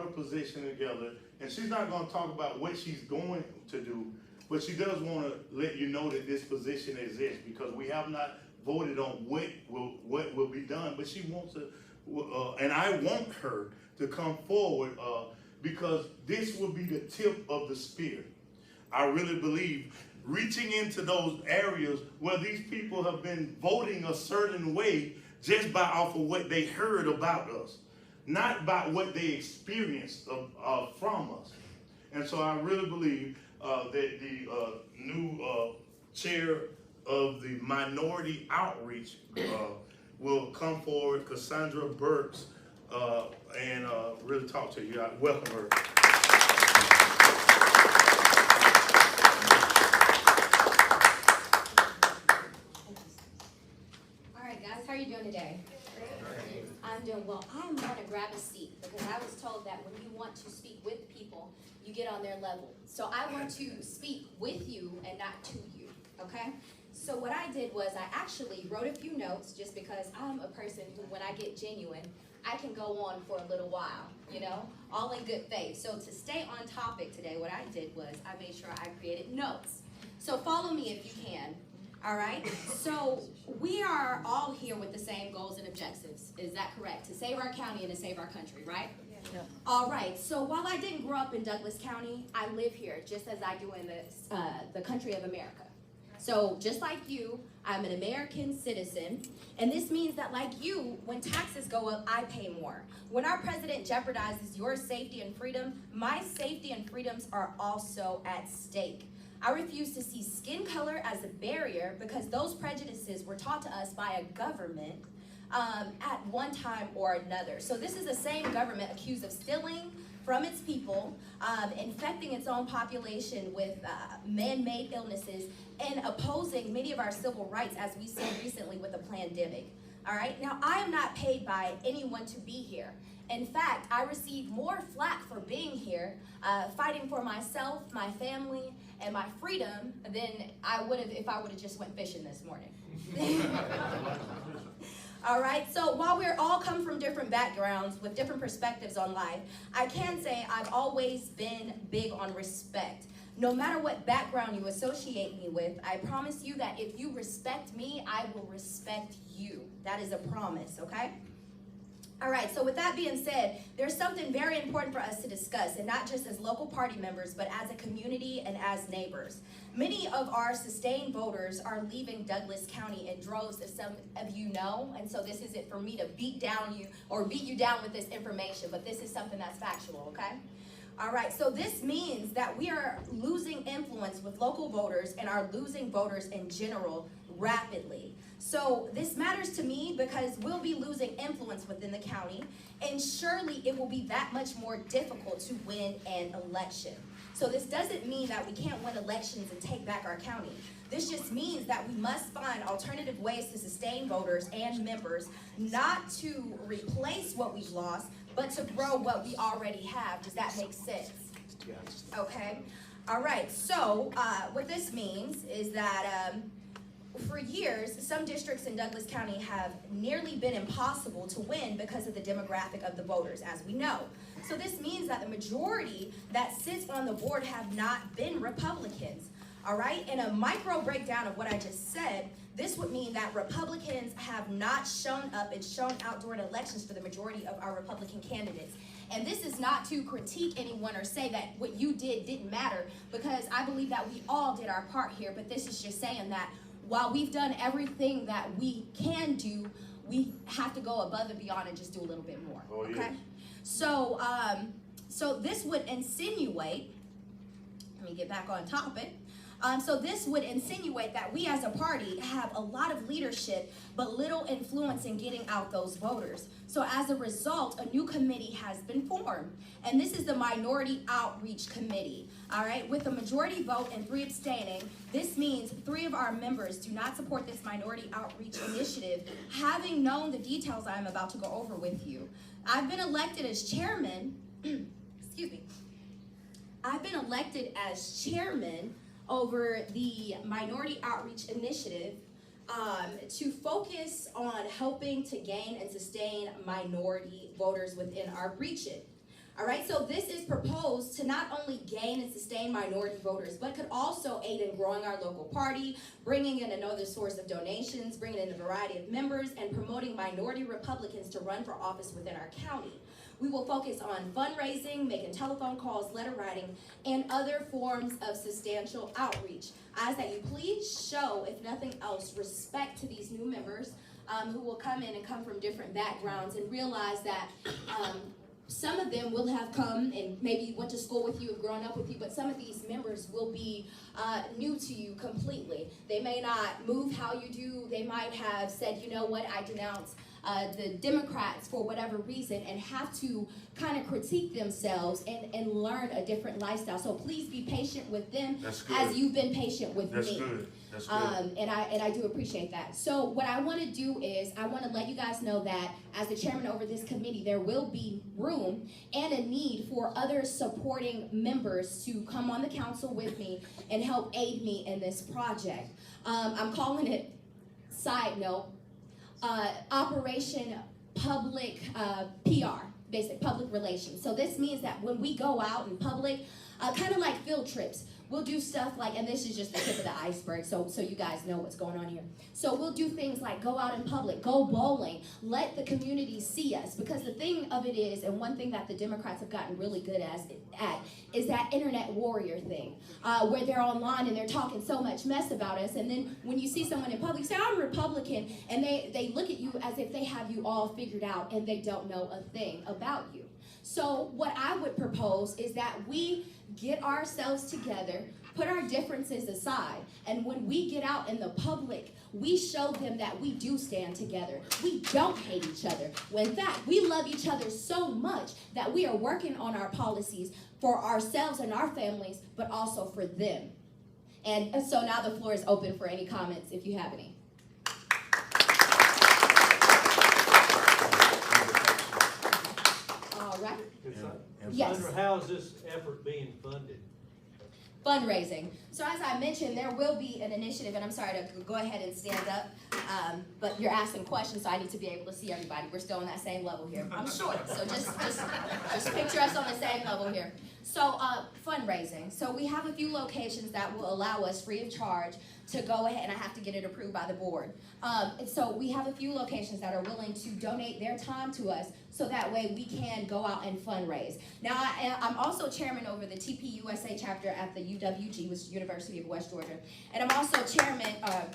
position together, and she's not going to talk about what she's going to do, but she does want to let you know that this position exists, because we have not voted on what will be done, but she wants to, and I want her to come forward, because this will be the tip of the spear. I really believe reaching into those areas where these people have been voting a certain way just by off of what they heard about us, not by what they experienced from us. And so I really believe that the new chair of the Minority Outreach will come forward, Cassandra Burks, and really talk to you. I welcome her. All right, guys, how are you doing today? I'm doing well. I'm going to grab a seat because I was told that when you want to speak with people, you get on their level. So I want to speak with you and not to you, okay? So what I did was I actually wrote a few notes, just because I'm a person who, when I get genuine, I can go on for a little while, you know, all in good faith. So to stay on topic today, what I did was I made sure I created notes. So follow me if you can. All right, so we are all here with the same goals and objectives. Is that correct? To save our county and to save our country, right? Yeah. All right, so while I didn't grow up in Douglas County, I live here just as I do in the country of America. So just like you, I'm an American citizen, and this means that like you, when taxes go up, I pay more. When our president jeopardizes your safety and freedom, my safety and freedoms are also at stake. I refuse to see skin color as a barrier, because those prejudices were taught to us by a government at one time or another. So this is the same government accused of stealing from its people, infecting its own population with man-made illnesses, and opposing many of our civil rights, as we see recently with the pandemic. All right, now I am not paid by anyone to be here. In fact, I received more flack for being here, fighting for myself, my family, and my freedom than I would have if I would have just went fishing this morning. All right, so while we're all come from different backgrounds with different perspectives on life, I can say I've always been big on respect. No matter what background you associate me with, I promise you that if you respect me, I will respect you. That is a promise, okay? All right, so with that being said, there's something very important for us to discuss, and not just as local party members, but as a community and as neighbors. Many of our sustained voters are leaving Douglas County in droves, as some of you know, and so this isn't for me to beat you down with this information, but this is something that's factual, okay? All right, so this means that we are losing influence with local voters and are losing voters in general rapidly. So this matters to me because we'll be losing influence within the county, and surely it will be that much more difficult to win an election. So this doesn't mean that we can't win elections and take back our county. This just means that we must find alternative ways to sustain voters and members, not to replace what we've lost, but to grow what we already have. Does that make sense? Yes. Okay. All right. So what this means is that for years, some districts in Douglas County have nearly been impossible to win because of the demographic of the voters, as we know. So this means that the majority that sits on the board have not been Republicans. All right, in a micro breakdown of what I just said, this would mean that Republicans have not shown up and shown out during elections for the majority of our Republican candidates. And this is not to critique anyone or say that what you did didn't matter, because I believe that we all did our part here, but this is just saying that while we've done everything that we can do, we have to go above and beyond and just do a little bit more, okay? So, so this would insinuate, let me get back on topic. So this would insinuate that we as a party have a lot of leadership, but little influence in getting out those voters. So as a result, a new committee has been formed, and this is the Minority Outreach Committee. All right, with a majority vote and 3 abstaining, this means 3 of our members do not support this Minority Outreach Initiative, having known the details I'm about to go over with you. I've been elected as chairman, excuse me, I've been elected as chairman over the Minority Outreach Initiative to focus on helping to gain and sustain minority voters within our region. All right, so this is proposed to not only gain and sustain minority voters, but could also aid in growing our local party, bringing in another source of donations, bringing in a variety of members, and promoting minority Republicans to run for office within our county. We will focus on fundraising, making telephone calls, letter writing, and other forms of substantial outreach. I ask that you please show, if nothing else, respect to these new members who will come in and come from different backgrounds, and realize that some of them will have come and maybe went to school with you and grown up with you, but some of these members will be new to you completely. They may not move how you do. They might have said, you know what, I denounce the Democrats for whatever reason, and have to kind of critique themselves and learn a different lifestyle. So please be patient with them as you've been patient with me. That's good. That's good. And I do appreciate that. So what I want to do is I want to let you guys know that as the chairman over this committee, there will be room and a need for other supporting members to come on the council with me and help aid me in this project. I'm calling it, side note, Operation Public PR, basic public relations. So this means that when we go out in public, kind of like field trips, we'll do stuff like, and this is just the tip of the iceberg, so you guys know what's going on here. So we'll do things like go out in public, go bowling, let the community see us. Because the thing of it is, and one thing that the Democrats have gotten really good at is that internet warrior thing, where they're online and they're talking so much mess about us. And then when you see someone in public say, I'm Republican, and they look at you as if they have you all figured out and they don't know a thing about you. So what I would propose is that we get ourselves together, put our differences aside, and when we get out in the public, we show them that we do stand together. We don't hate each other. In fact, we love each other so much that we are working on our policies for ourselves and our families, but also for them. And so now the floor is open for any comments, if you have any. All right. Yes. Sandra, how is this effort being funded? Fundraising. So as I mentioned, there will be an initiative, and I'm sorry to go ahead and stand up, but you're asking questions, so I need to be able to see everybody. We're still on that same level here. I'm short, so just picture us on the same level here. So fundraising. So we have a few locations that will allow us free of charge to go ahead, and I have to get it approved by the board. And so we have a few locations that are willing to donate their time to us, so that way we can go out and fundraise. Now, I'm also chairman over the TPUSA chapter at the UWG, which is University of West Georgia, and I'm also president of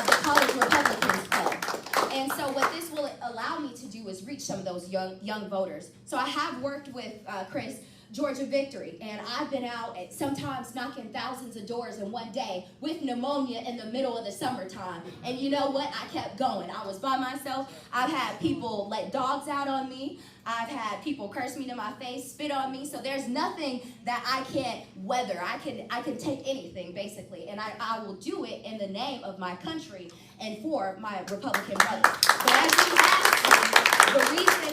the College Republicans Club. And so what this will allow me to do is reach some of those young voters. So I have worked with Chris, Georgia Victory, and I've been out at sometimes knocking thousands of doors in one day with pneumonia in the middle of the summertime. And you know what? I kept going. I was by myself. I've had people let dogs out on me. I've had people curse me to my face, spit on me. So there's nothing that I can't weather. I can take anything, basically, and I will do it in the name of my country and for my Republican brothers. But as you asked me, the reason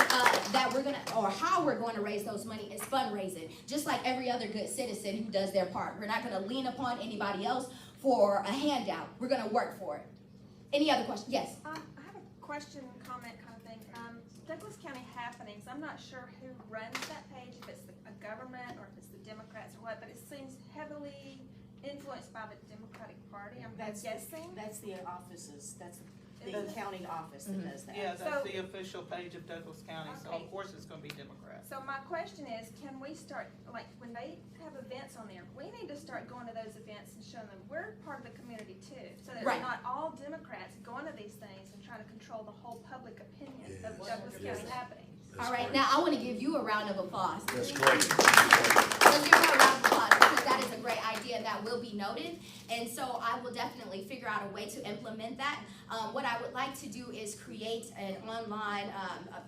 that we're gonna, or how we're going to raise those money is fundraising. Just like every other good citizen who does their part. We're not gonna lean upon anybody else for a handout. We're gonna work for it. Any other questions? Yes? I have a question, comment kind of thing. Douglas County Happenings, I'm not sure who runs that page, if it's a government or if it's the Democrats or what, but it seems heavily influenced by the Democratic Party, I'm guessing. That's the offices, that's the county office that does that. Yeah, that's So- the official page of Douglas County, so Okay. of course it's gonna be Democrat. So my question is, can we start, like, when they have events on there, we need to start going to those events and showing them we're part of the community too, so that Right. it's not all Democrats going to these things and trying to control the whole public opinion of Douglas County Happenings. All right, now I want to give you a round of applause. That's great. Let's give her a round of applause, because that is a great idea and that will be noted. And so I will definitely figure out a way to implement that. What I would like to do is create an online,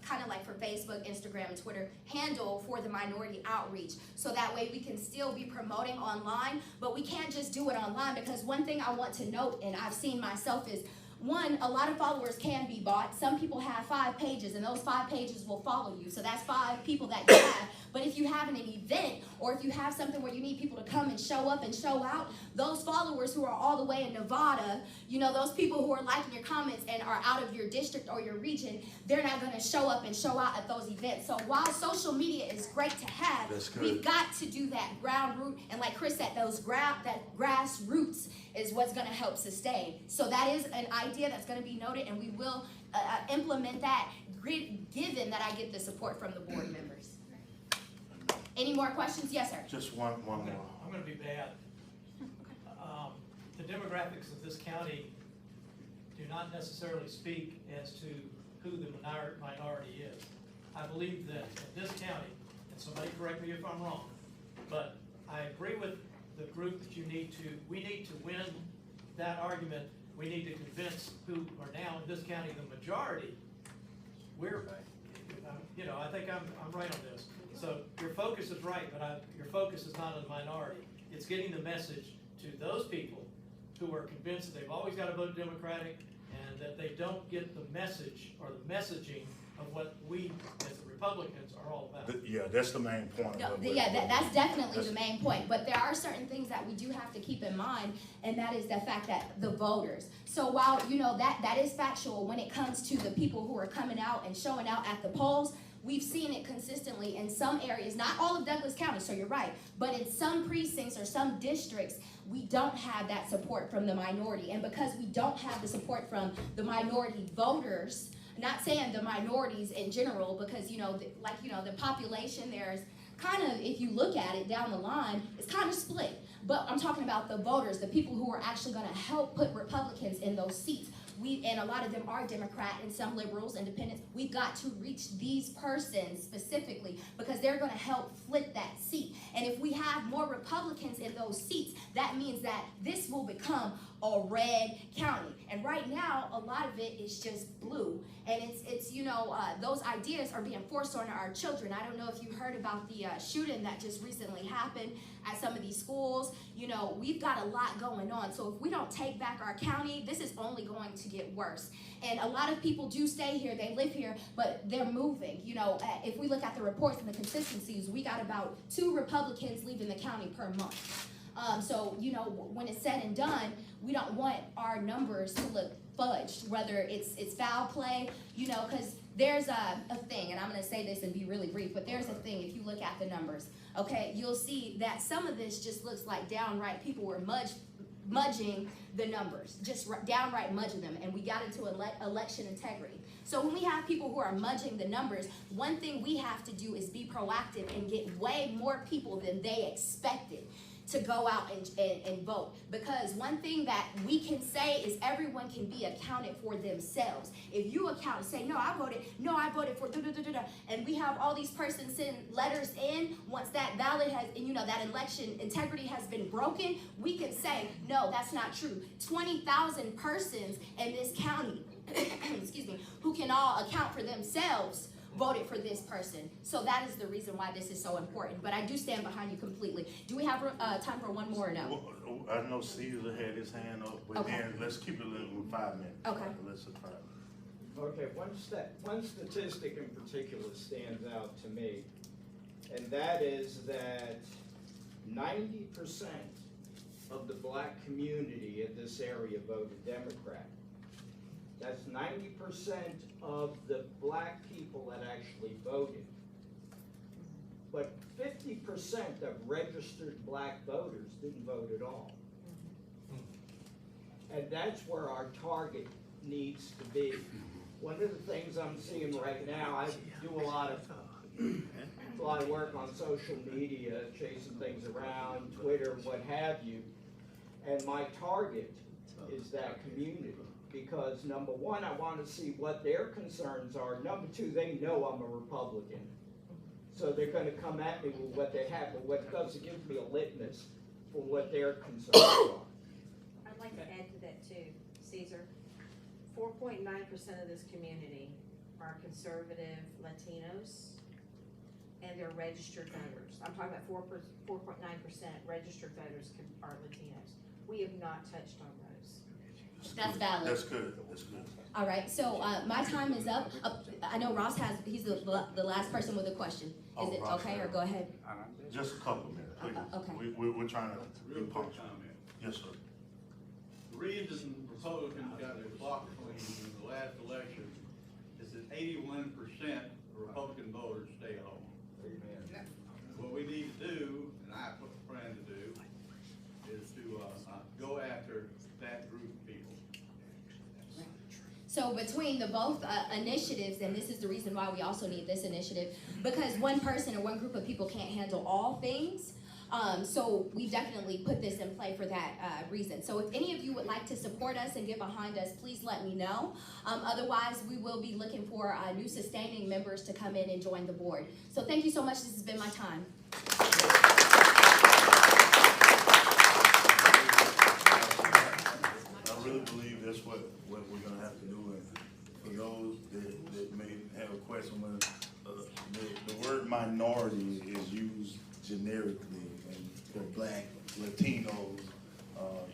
kind of like for Facebook, Instagram, and Twitter, handle for the minority outreach. So that way we can still be promoting online, but we can't just do it online, because one thing I want to note, and I've seen myself, is one, a lot of followers can be bought. Some people have 5 pages, and those 5 pages will follow you. So that's 5 people that you have. But if you have an event or if you have something where you need people to come and show up and show out, those followers who are all the way in Nevada, you know, those people who are liking your comments and are out of your district or your region, they're not going to show up and show out at those events. So while social media is great to have, we've got to do that ground root, and like Chris said, that grassroots is what's going to help sustain. So that is an idea that's going to be noted, and we will implement that, given that I get the support from the board members. Any more questions? Yes, sir. Just one more. I'm gonna be bad. The demographics of this county do not necessarily speak as to who the minority is. I believe that in this county, and somebody correct me if I'm wrong, but I agree with the group that we need to win that argument. We need to convince who are now in this county the majority. I think I'm right on this. So your focus is right, but your focus is not on the minority. It's getting the message to those people who are convinced that they've always got to vote Democratic and that they don't get the message or the messaging of what we as the Republicans are all about. Yeah, that's the main point. No, that's definitely the main point. But there are certain things that we do have to keep in mind, and that is the fact that the voters. So while, that is factual when it comes to the people who are coming out and showing out at the polls, we've seen it consistently in some areas, not all of Douglas County, so you're right, but in some precincts or some districts, we don't have that support from the minority. And because we don't have the support from the minority voters, not saying the minorities in general, because, the population, there's kind of, if you look at it down the line, it's kind of split. But I'm talking about the voters, the people who are actually going to help put Republicans in those seats. And a lot of them are Democrat and some liberals, independents. We've got to reach these persons specifically because they're going to help flip that seat. And if we have more Republicans in those seats, that means that this will become a red county. And right now, a lot of it is just blue. And it's those ideas are being forced on our children. I don't know if you heard about the shooting that just recently happened at some of these schools. We've got a lot going on. So if we don't take back our county, this is only going to get worse. And a lot of people do stay here, they live here, but they're moving. If we look at the reports and the consistencies, we got about 2 Republicans leaving the county per month. So when it's said and done, we don't want our numbers to look fudged, whether it's foul play, because there's a thing, and I'm going to say this and be really brief, but there's a thing if you look at the numbers, okay, you'll see that some of this just looks like downright people were mudging the numbers, just downright mudging them, and we got into election integrity. So when we have people who are mudging the numbers, one thing we have to do is be proactive and get way more people than they expected to go out and vote. Because one thing that we can say is everyone can be accounted for themselves. If you account and say, no, I voted for and we have all these persons send letters in once that ballot has, and that election integrity has been broken, we can say, no, that's not true. 20,000 persons in this county, excuse me, who can all account for themselves voted for this person. So that is the reason why this is so important. But I do stand behind you completely. Do we have time for one more or no? Well, I know Caesar had his hand up, but Okay. then let's keep it with 5 minutes. Okay. Let's try. Okay, one statistic in particular stands out to me, and that is that 90% of the black community in this area voted Democrat. That's 90% of the black people that actually voted. But 50% of registered black voters didn't vote at all. And that's where our target needs to be. One of the things I'm seeing right now, I do a lot of work on social media, chasing things around, Twitter, what have you. And my target is that community. Because number one, I want to see what their concerns are. Number two, they know I'm a Republican. So they're going to come at me with what they have, but what it does, it gives me a litmus for what their concerns are. I'd like to add to that too, Caesar. 4.9% of this community are conservative Latinos, and they're registered voters. I'm talking about 4.9% registered voters are Latinos. We have not touched on those. That's valid. That's good, that's good. All right, so, my time is up. I know Ross he's the last person with a question. Oh, Is it Ross, okay, or yeah. go ahead? Just a couple minutes, please. Okay. We're trying to be Real quick punctual. comment. Yes, sir. The reason Republicans got their block cleaned in the last election is that 81% of Republican voters stay home. What we need to do, and I plan to do, is to, go after that group of people. So between the both initiatives, and this is the reason why we also need this initiative, because one person or one group of people can't handle all things. So we definitely put this in play for that reason. So if any of you would like to support us and get behind us, please let me know. Otherwise, we will be looking for new sustaining members to come in and join the board. So thank you so much. This has been my time. I really believe that's what we're gonna have to do. And for those that may have a question, when the word minority is used generically and for black, Latinos,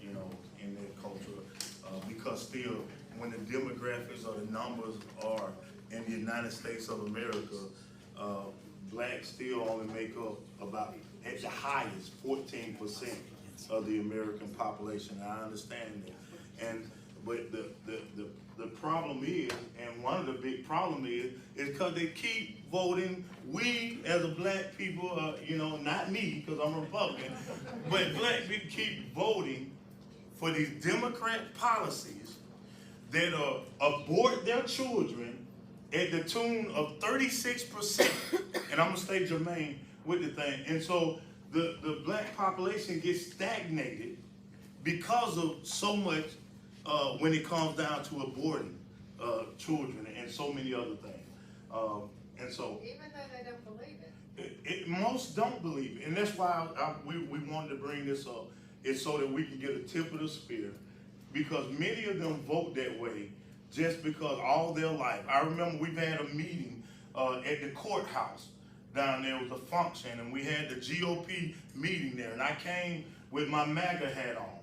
you know, in their culture, because still, when the demographics or the numbers are in the United States of America, blacks still only make up about, at the highest, 14% of the American population. I understand that. But the problem is, and one of the big problem is because they keep voting, we as a black people, you know, not me, because I'm a Republican, but black people keep voting for these Democrat policies that abort their children at the tune of 36%. And I'm gonna stay germane with the thing. And so the black population gets stagnated because of so much when it comes down to aborting children and so many other things. And so Even though they don't believe it. most don't believe it. And that's why we wanted to bring this up. It's so that we can get a tip of the spear. Because many of them vote that way just because all their life. I remember we've had a meeting at the courthouse down there. It was a function, and we had the GOP meeting there. And I came with my MAGA hat on.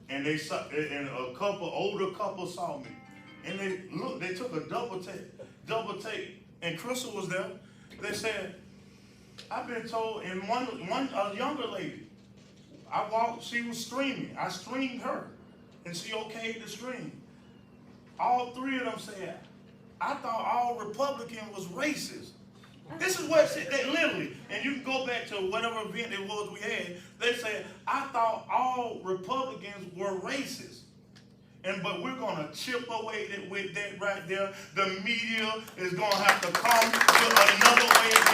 And they saw, and older couple saw me. And they took a double take. And Crystal was there. They said, I've been told, and a younger lady, I walked, she was streaming. I streamed her. And she okayed the stream. All three of them said, I thought all Republicans was racist. This is what it said, they literally, and you can go back to whatever event it was we had, they said, I thought all Republicans were racist. But we're gonna chip away with that right there. The media is gonna have to come to another way of